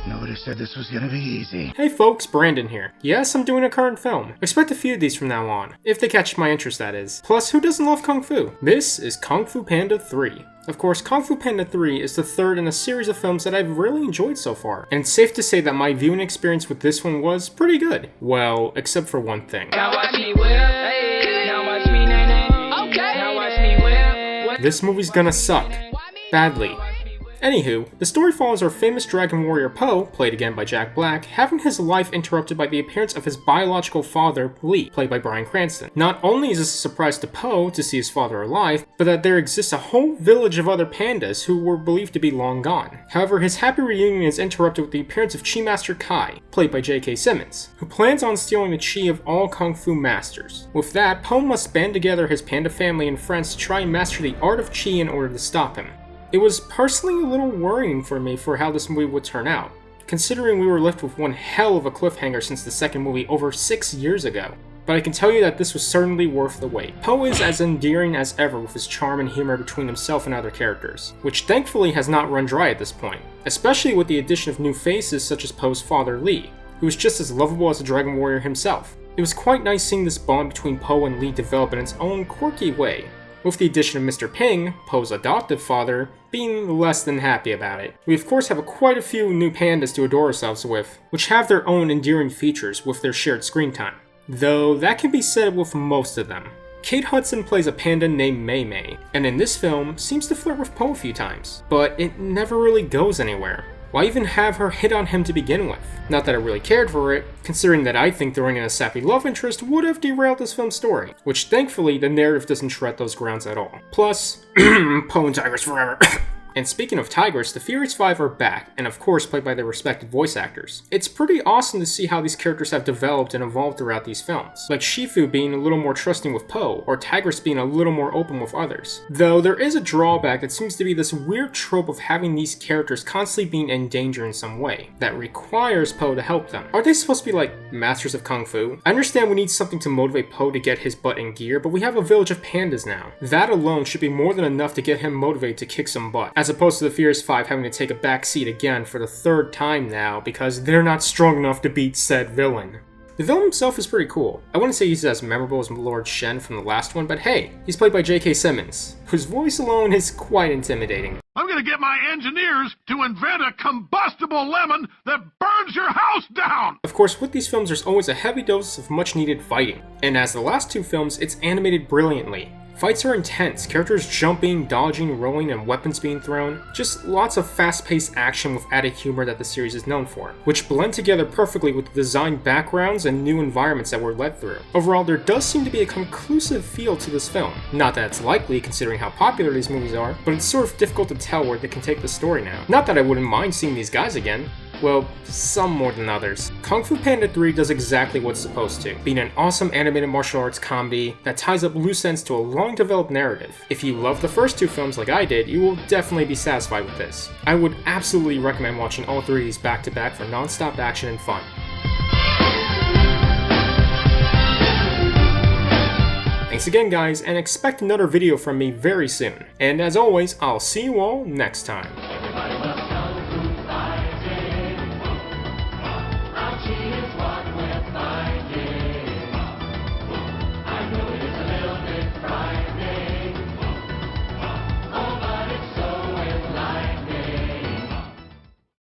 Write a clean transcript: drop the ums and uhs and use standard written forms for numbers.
Nobody said this was gonna be easy. Hey folks, Brandon here. Yes, I'm doing a current film. Expect a few of these from now on, if they catch my interest, that is. Plus, who doesn't love Kung Fu? This is Kung Fu Panda 3. Of course, Kung Fu Panda 3 is the third in a series of films that I've really enjoyed so far, and it's safe to say that my viewing experience with this one was pretty good. Well, except for one thing. This movie's gonna suck. Badly. Anywho, the story follows our famous dragon warrior Po, played again by Jack Black, having his life interrupted by the appearance of his biological father, Lee, played by Bryan Cranston. Not only is this a surprise to Po to see his father alive, but that there exists a whole village of other pandas who were believed to be long gone. However, his happy reunion is interrupted with the appearance of Chi Master Kai, played by J.K. Simmons, who plans on stealing the chi of all Kung Fu masters. With that, Po must band together his panda family and friends to try and master the art of chi in order to stop him. It was personally a little worrying for me for how this movie would turn out, considering we were left with one hell of a cliffhanger since the second movie over 6 years ago. But I can tell you that this was certainly worth the wait. Po is as endearing as ever with his charm and humor between himself and other characters, which thankfully has not run dry at this point, especially with the addition of new faces such as Po's father Lee, who is just as lovable as a dragon warrior himself. It was quite nice seeing this bond between Po and Lee develop in its own quirky way, with the addition of Mr. Ping, Po's adoptive father, being less than happy about it. We of course have quite a few new pandas to adore ourselves with, which have their own endearing features with their shared screen time. Though that can be said with most of them. Kate Hudson plays a panda named Mei Mei, and in this film seems to flirt with Po a few times, but it never really goes anywhere. Why even have her hit on him to begin with? Not that I really cared for it, considering that I think throwing in a sappy love interest would have derailed this film's story, which thankfully the narrative doesn't tread those grounds at all. Plus, Po and Tigers forever. And speaking of tigers, the Furious 5 are back, and of course played by their respective voice actors. It's pretty awesome to see how these characters have developed and evolved throughout these films, like Shifu being a little more trusting with Po, or Tigress being a little more open with others. Though there is a drawback that seems to be this weird trope of having these characters constantly being in danger in some way, that requires Po to help them. Are they supposed to be like masters of Kung Fu? I understand we need something to motivate Po to get his butt in gear, but we have a village of pandas now. That alone should be more than enough to get him motivated to kick some butt, as opposed to the Furious 5 having to take a back seat again for the third time now because they're not strong enough to beat said villain. The villain himself is pretty cool. I wouldn't say he's as memorable as Lord Shen from the last one, but hey, he's played by J.K. Simmons, whose voice alone is quite intimidating. I'm gonna get my engineers to invent a combustible lemon that burns your house down! Of course, with these films there's always a heavy dose of much needed fighting, and as the last two films, it's animated brilliantly. Fights are intense, characters jumping, dodging, rolling, and weapons being thrown. Just lots of fast-paced action with added humor that the series is known for, which blend together perfectly with the designed backgrounds and new environments that we're led through. Overall, there does seem to be a conclusive feel to this film. Not that it's likely considering how popular these movies are, but it's sort of difficult to tell where they can take the story now. Not that I wouldn't mind seeing these guys again. Well, some more than others. Kung Fu Panda 3 does exactly what it's supposed to, being an awesome animated martial arts comedy that ties up loose ends to a long-developed narrative. If you love the first two films like I did, you will definitely be satisfied with this. I would absolutely recommend watching all three of these back-to-back for non-stop action and fun. Thanks again guys, and expect another video from me very soon. And as always, I'll see you all next time.